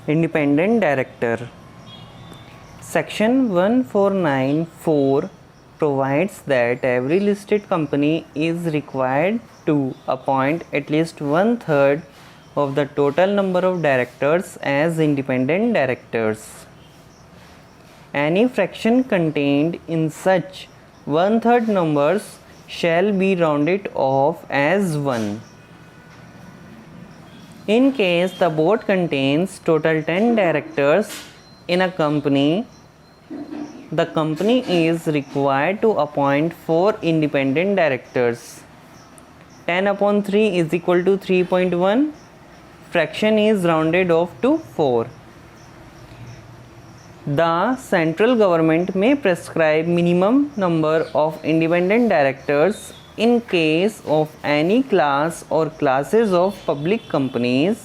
Independent Director. Section 1494 provides that every listed company is required to appoint at least 1/3 of the total number of directors as independent directors. Any fraction contained in such 1/3 numbers shall be rounded off as 1. In case the board contains total 10 directors in a company, the company is required to appoint 4 independent directors. 10 upon 3 is equal to 3.1. Fraction is rounded off to 4. The central government may prescribe minimum number of independent directors in case of any class or classes of public companies.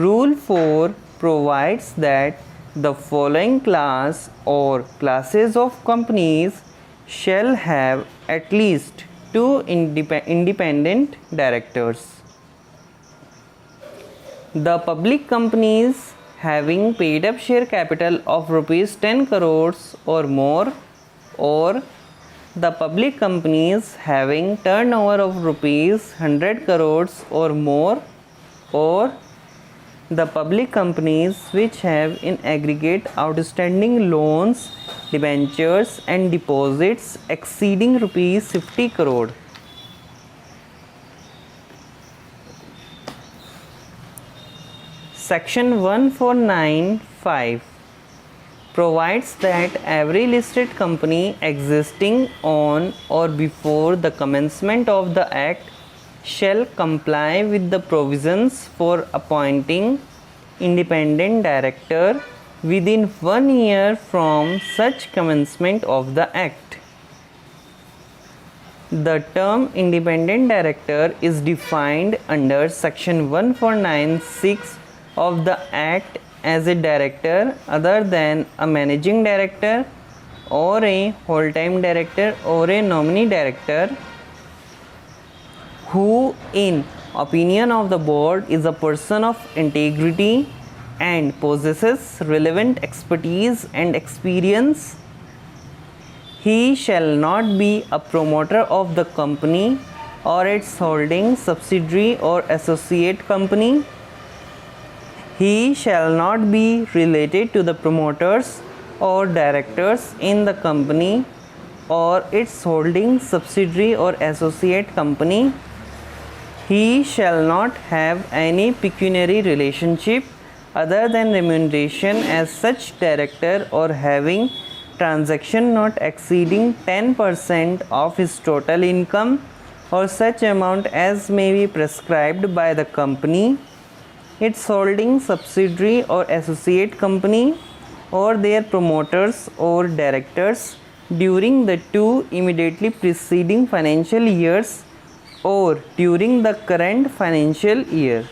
Rule 4 provides that the following class or classes of companies shall have at least 2 independent directors. The public companies having paid up share capital of rupees 10 crores or more, or the public companies having turnover of rupees 100 crores or more, or the public companies which have in aggregate outstanding loans, debentures and deposits exceeding rupees 50 crore. Section 1495 provides that every listed company existing on or before the commencement of the Act shall comply with the provisions for appointing independent director within 1 year from such commencement of the Act. The term independent director is defined under Section 1496 of the Act as a director other than a managing director or a whole-time director or a nominee director who, in opinion of the board, is a person of integrity and possesses relevant expertise and experience. He shall not be a promoter of the company or its holding subsidiary or associate company. He shall not be related to the promoters or directors in the company or its holding subsidiary or associate company. He shall not have any pecuniary relationship other than remuneration as such director or having transaction not exceeding 10% of his total income or such amount as may be prescribed by the company, its holding subsidiary or associate company, or their promoters or directors during the 2 immediately preceding financial years or during the current financial year.